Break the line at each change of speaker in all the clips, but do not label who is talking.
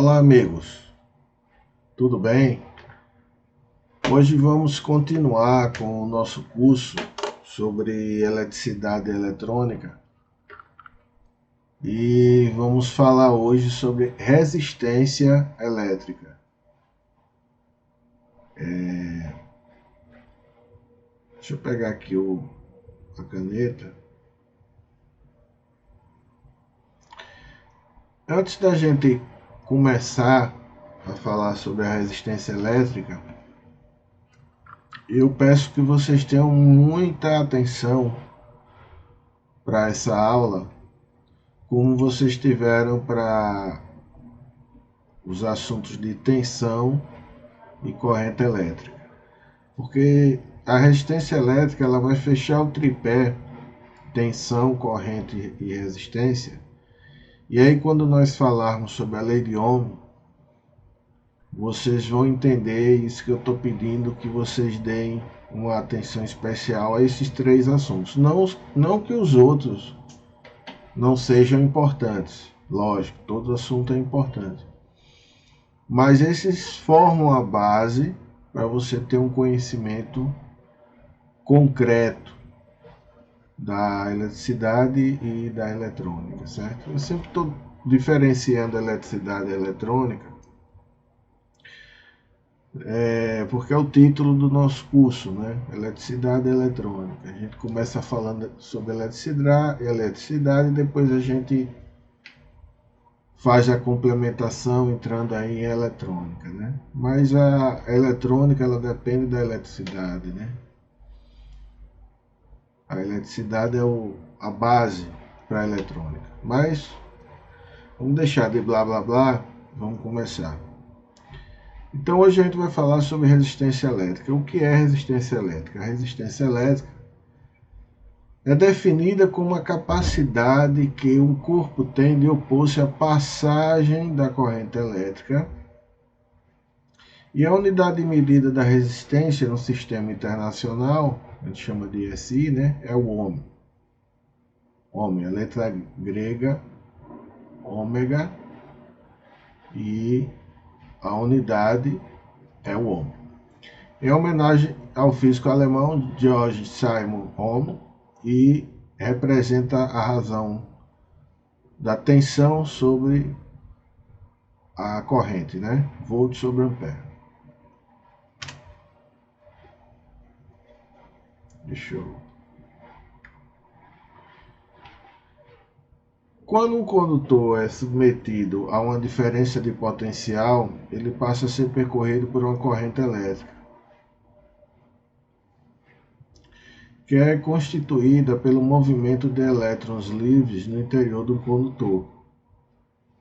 Olá, amigos, tudo bem? Hoje vamos continuar com o nosso curso sobre eletricidade eletrônica e vamos falar hoje sobre resistência elétrica. Deixa eu pegar aqui a caneta. Antes da gente começar a falar sobre a resistência elétrica, eu peço que vocês tenham muita atenção para essa aula, como vocês tiveram para os assuntos de tensão e corrente elétrica. Porque a resistência elétrica ela vai fechar o tripé tensão, corrente e resistência. E aí quando nós falarmos sobre a lei de Ohm, vocês vão entender isso que eu estou pedindo, que vocês deem uma atenção especial a esses três assuntos. Não que os outros não sejam importantes, lógico, todo assunto é importante. Mas esses formam a base para você ter um conhecimento concreto da eletricidade e da eletrônica, certo? Eu sempre estou diferenciando a eletricidade e a eletrônica, porque é o título do nosso curso, né? Eletricidade e eletrônica. A gente começa falando sobre eletricidade e depois a gente faz a complementação entrando aí em eletrônica, né? Mas a eletrônica ela depende da eletricidade, né? A eletricidade é a base para a eletrônica. Mas vamos deixar de blá blá blá, vamos começar. Então hoje a gente vai falar sobre resistência elétrica. O que é resistência elétrica? A resistência elétrica é definida como a capacidade que um corpo tem de opor-se à passagem da corrente elétrica. E a unidade de medida da resistência no sistema internacional, a gente chama de SI, né, é o Ohm. Ohm, a letra grega, ômega, e a unidade é o Ohm. Em homenagem ao físico alemão Georg Simon Ohm, e representa a razão da tensão sobre a corrente, né? Volt sobre ampere. Quando um condutor é submetido a uma diferença de potencial, ele passa a ser percorrido por uma corrente elétrica, que é constituída pelo movimento de elétrons livres no interior do condutor.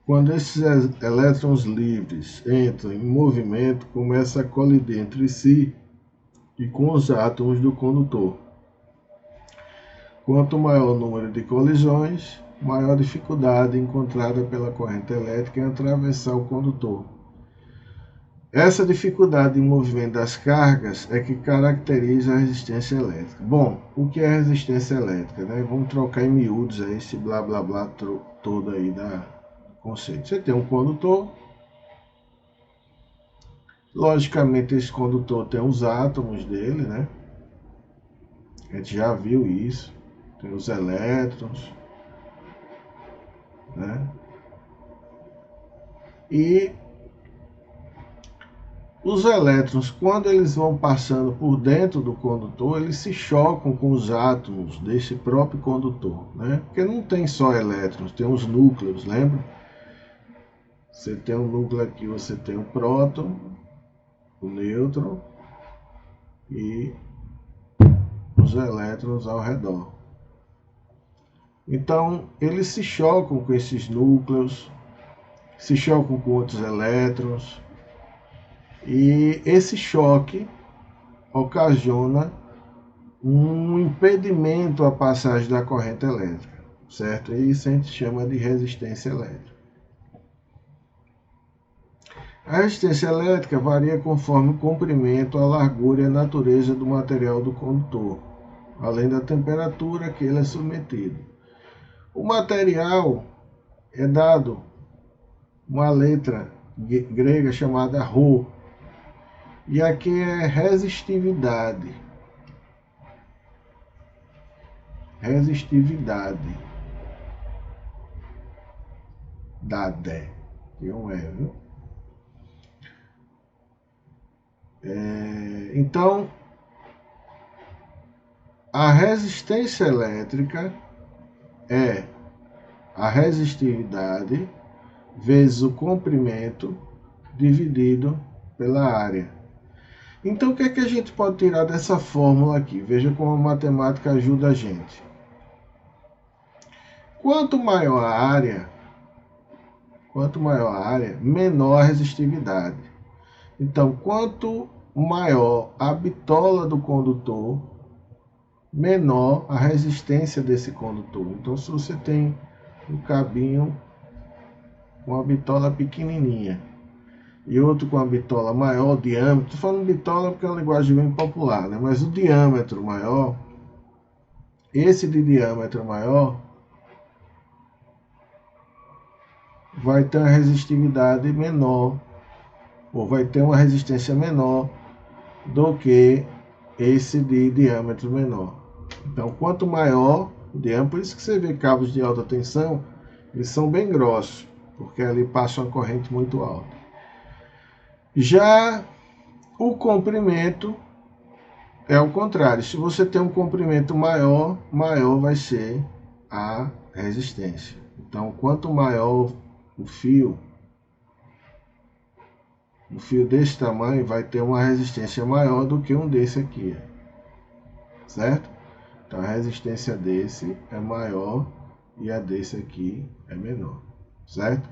Quando esses elétrons livres entram em movimento, começam a colidir entre si e com os átomos do condutor. Quanto maior o número de colisões, maior a dificuldade encontrada pela corrente elétrica em atravessar o condutor. Essa dificuldade de movimento das cargas é que caracteriza a resistência elétrica. Bom, o que é resistência elétrica, né? Vamos trocar em miúdos aí esse blá blá blá todo aí do conceito. Você tem um condutor, logicamente esse condutor tem os átomos dele, né? A gente já viu isso, tem os elétrons, né? E os elétrons, quando eles vão passando por dentro do condutor, eles se chocam com os átomos desse próprio condutor, né? Porque não tem só elétrons, tem os núcleos, lembra? Você tem um núcleo aqui, você tem o próton, o nêutron e os elétrons ao redor. Então, eles se chocam com esses núcleos, se chocam com outros elétrons, e esse choque ocasiona um impedimento à passagem da corrente elétrica, certo? E isso a gente chama de resistência elétrica. A resistência elétrica varia conforme o comprimento, a largura e a natureza do material do condutor, além da temperatura a que ele é submetido. O material é dado uma letra grega chamada Rho. E aqui é resistividade. Resistividade. Dade. Que um viu? Então, a resistência elétrica é a resistividade vezes o comprimento dividido pela área. Então, o que é que a gente pode tirar dessa fórmula aqui? Veja como a matemática ajuda a gente. Quanto maior a área, menor a resistividade. Então, quanto maior a bitola do condutor, menor a resistência desse condutor. Então, se você tem um cabinho com uma bitola pequenininha e outro com a bitola maior, o diâmetro, estou falando bitola porque é uma linguagem bem popular, né? Mas o diâmetro maior, esse de diâmetro maior, vai ter uma resistividade menor, ou vai ter uma resistência menor do que esse de diâmetro menor. Então, quanto maior o diâmetro, por isso que você vê cabos de alta tensão, eles são bem grossos, porque ali passa uma corrente muito alta. Já o comprimento é o contrário. Se você tem um comprimento maior, maior vai ser a resistência. Então, quanto maior o fio desse tamanho vai ter uma resistência maior do que um desse aqui, certo? Então a resistência desse é maior e a desse aqui é menor, certo?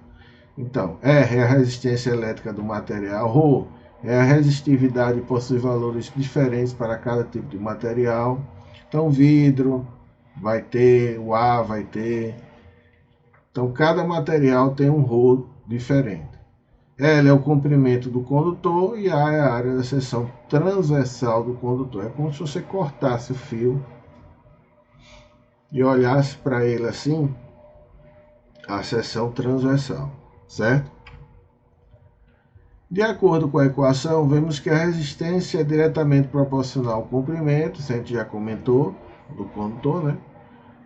Então, R é a resistência elétrica do material, Rho é a resistividade, possui valores diferentes para cada tipo de material. Então, vidro vai ter, o ar vai ter. Então, cada material tem um Rho diferente. L é o comprimento do condutor e A é a área da seção transversal do condutor. É como se você cortasse o fio e olhasse para ele assim, a seção transversal, certo? De acordo com a equação, vemos que a resistência é diretamente proporcional ao comprimento, isso a gente já comentou, do condutor, né?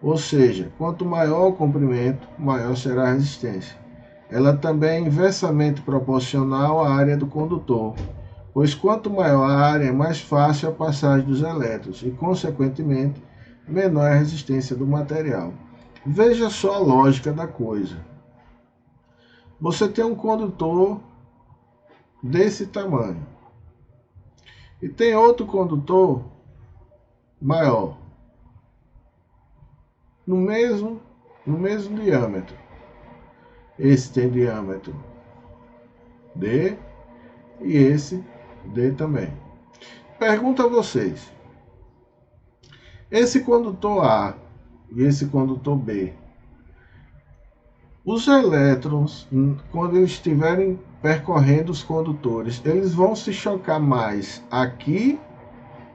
Ou seja, quanto maior o comprimento, maior será a resistência. Ela também é inversamente proporcional à área do condutor, pois quanto maior a área, mais fácil a passagem dos elétrons e, consequentemente, menor a resistência do material. Veja só a lógica da coisa. Você tem um condutor desse tamanho e tem outro condutor maior, no mesmo diâmetro. Esse tem diâmetro D e esse D também. Pergunto a vocês: esse condutor A e esse condutor B, os elétrons, quando eles estiverem percorrendo os condutores, eles vão se chocar mais aqui,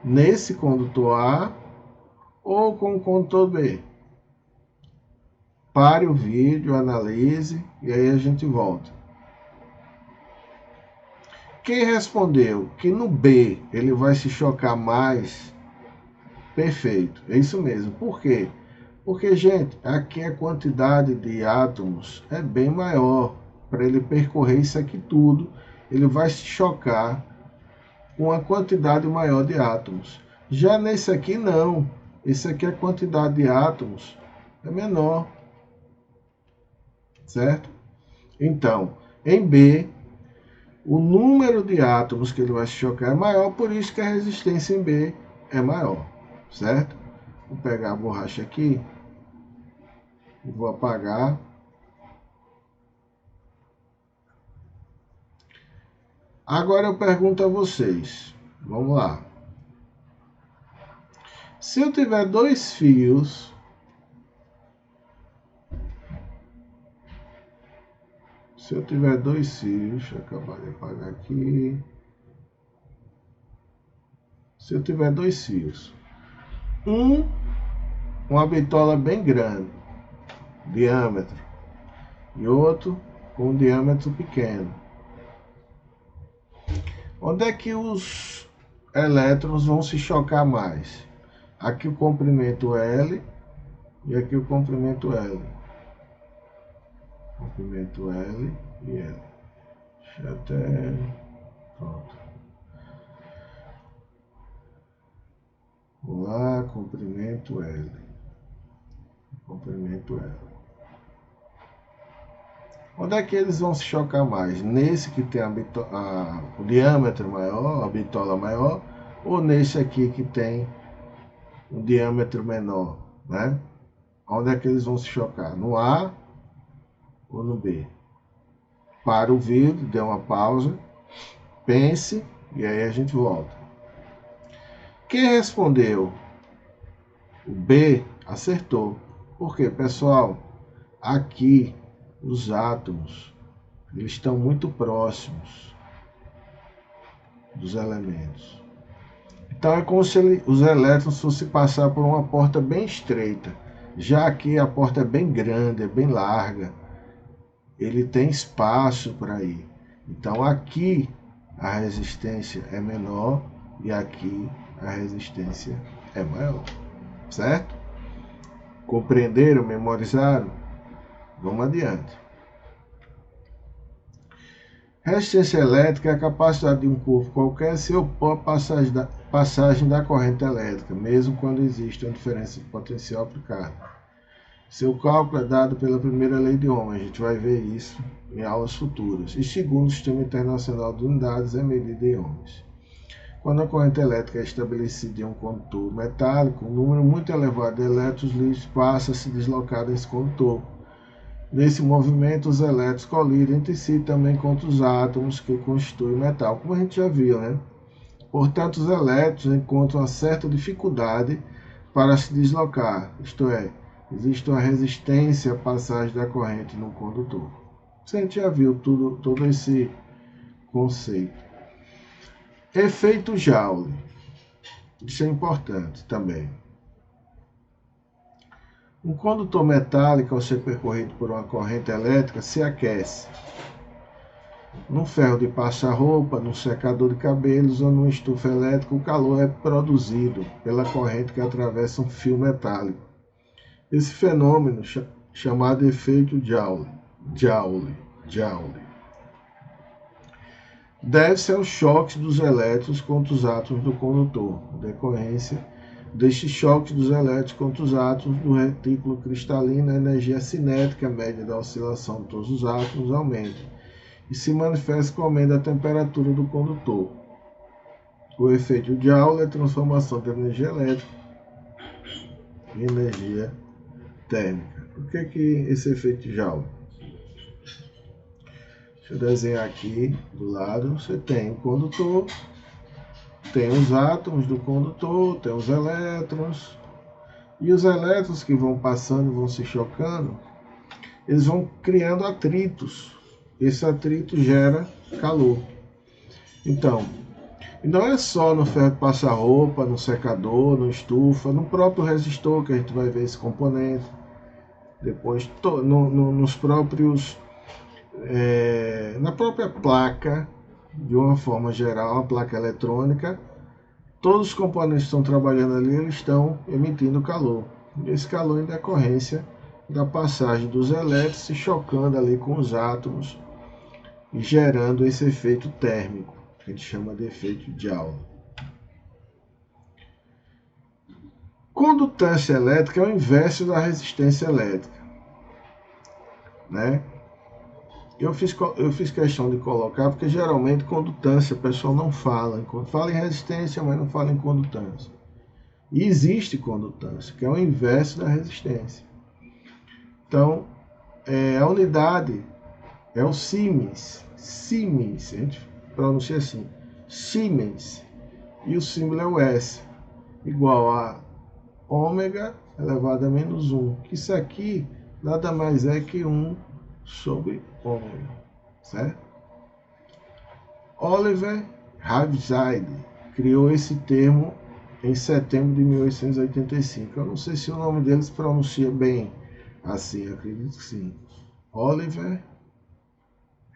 nesse condutor A, ou com o condutor B? Pare o vídeo, analise e aí a gente volta. Quem respondeu que no B ele vai se chocar mais, perfeito, é isso mesmo. Por quê? Porque, gente, aqui a quantidade de átomos é bem maior. Para ele percorrer isso aqui tudo, ele vai se chocar com uma quantidade maior de átomos. Já nesse aqui, não. Esse aqui, a quantidade de átomos é menor. Certo? Então, em B, o número de átomos que ele vai se chocar é maior, por isso que a resistência em B é maior. Certo? Vou pegar a borracha aqui e vou apagar. Agora eu pergunto a vocês, vamos lá. Se eu tiver dois fios, deixa eu acabar de apagar aqui. Se eu tiver dois fios, uma bitola bem grande, diâmetro, e outro com um diâmetro pequeno. Onde é que os elétrons vão se chocar mais? Aqui o comprimento L e aqui o comprimento L. Comprimento L e L. Deixa eu até... Pronto. Vamos lá, comprimento L. Comprimento L. Onde é que eles vão se chocar mais? Nesse que tem o diâmetro maior, a bitola maior, ou nesse aqui que tem o diâmetro menor, né? Onde é que eles vão se chocar? No A ou no B? Para o vídeo, dê uma pausa, pense e aí a gente volta. Quem respondeu o B acertou. Por quê, pessoal? Aqui os átomos eles estão muito próximos dos elementos. Então é como se os elétrons fossem passar por uma porta bem estreita. Já aqui a porta é bem grande, é bem larga. Ele tem espaço para ir. Então aqui a resistência é menor e aqui a resistência é maior. Certo? Compreenderam? Memorizaram? Vamos adiante. Resistência elétrica é a capacidade de um corpo qualquer se opor à passagem da corrente elétrica, mesmo quando existe uma diferença de potencial aplicada. Seu cálculo é dado pela primeira lei de Ohm, a gente vai ver isso em aulas futuras. E segundo o Sistema Internacional de Unidades, é medida em ohms. Quando a corrente elétrica é estabelecida em um condutor metálico, um número muito elevado de elétrons livres passa a se deslocar desse condutor. Nesse movimento, os elétrons colidem entre si também contra os átomos que constituem o metal, como a gente já viu, né? Portanto, os elétrons encontram uma certa dificuldade para se deslocar, isto é, existe uma resistência à passagem da corrente no condutor. A gente já viu todo esse conceito. Efeito Joule. Isso é importante também. Um condutor metálico, ao ser percorrido por uma corrente elétrica, se aquece. Num ferro de passar roupa, num secador de cabelos ou numa estufa elétrica, o calor é produzido pela corrente que atravessa um fio metálico. Esse fenômeno, chamado efeito Joule, deve-se aos choques dos elétrons contra os átomos do condutor, decorrência destes choques dos elétrons contra os átomos do retículo cristalino, a energia cinética média da oscilação de todos os átomos aumenta e se manifesta com o aumento da temperatura do condutor. O efeito Joule é a transformação de energia elétrica em energia térmica. O que é esse efeito Joule? Deixa eu desenhar aqui do lado. Você tem o condutor, tem os átomos do condutor, tem os elétrons. E os elétrons que vão passando, vão se chocando, eles vão criando atritos. Esse atrito gera calor. Então, não é só no ferro de passar roupa, no secador, no estufa, no próprio resistor que a gente vai ver esse componente. Depois, nos próprios... na própria placa, de uma forma geral, a placa eletrônica, todos os componentes que estão trabalhando ali, eles estão emitindo calor. E esse calor em decorrência da passagem dos elétrons se chocando ali com os átomos e gerando esse efeito térmico, que a gente chama de efeito Joule. Condutância elétrica é o inverso da resistência elétrica, né? Eu fiz questão de colocar, porque geralmente condutância o pessoal não fala. Fala em resistência, mas não fala em condutância. E existe condutância, que é o inverso da resistência. Então, a unidade é o Siemens. Siemens, a gente pronuncia assim. Siemens. E o símbolo é o S. Igual a ômega elevado a menos 1. Que isso aqui nada mais é que 1 sobre ômega, certo? Oliver Havzide criou esse termo em setembro de 1885. Eu não sei se o nome dele se pronuncia bem assim, acredito que sim. Oliver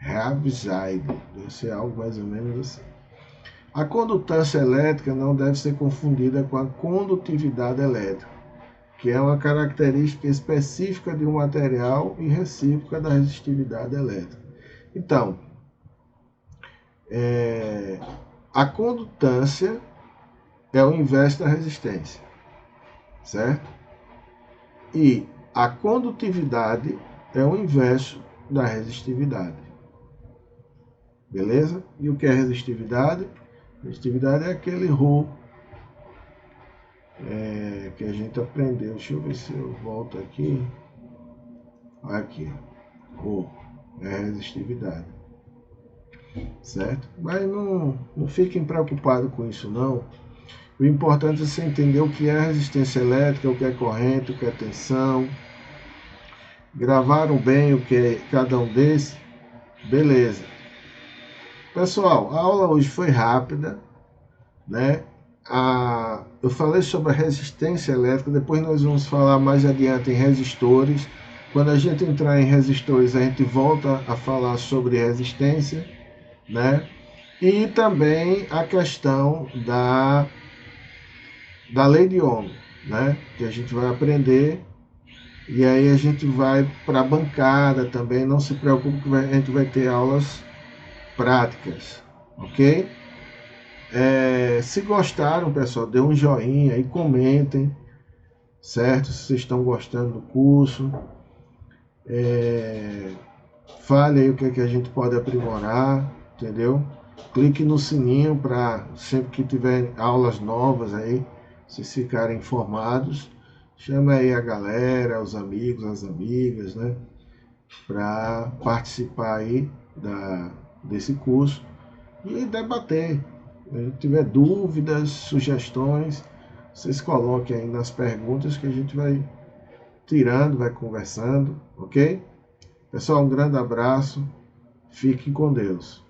Havzide, deve ser algo mais ou menos assim. A condutância elétrica não deve ser confundida com a condutividade elétrica, que é uma característica específica de um material e recíproca da resistividade elétrica. Então, a condutância é o inverso da resistência, certo? E a condutividade é o inverso da resistividade. Beleza? E o que é resistividade? Resistividade é aquele ρ que a gente aprendeu. Deixa eu ver se eu volto aqui. Aqui, ρ é resistividade. Certo? Mas não fiquem preocupados com isso não. O importante é você entender o que é resistência elétrica, o que é corrente, o que é tensão. Gravaram bem o que é cada um desses? Beleza. Pessoal, a aula hoje foi rápida, né? Eu falei sobre a resistência elétrica, depois nós vamos falar mais adiante em resistores. Quando a gente entrar em resistores, a gente volta a falar sobre resistência, né? E também a questão da lei de Ohm, né? Que a gente vai aprender. E aí a gente vai para a bancada também. Não se preocupe que a gente vai ter aulas práticas, ok? Se gostaram, pessoal, dê um joinha e comentem, certo? Se vocês estão gostando do curso. Fale aí o que a gente pode aprimorar, entendeu? Clique no sininho para sempre que tiver aulas novas aí, vocês ficarem informados. Chama aí a galera, os amigos, as amigas, né? Para participar aí desse curso e debater. Se tiver dúvidas, sugestões, vocês coloquem aí nas perguntas que a gente vai tirando, vai conversando, ok? Pessoal, um grande abraço, fiquem com Deus.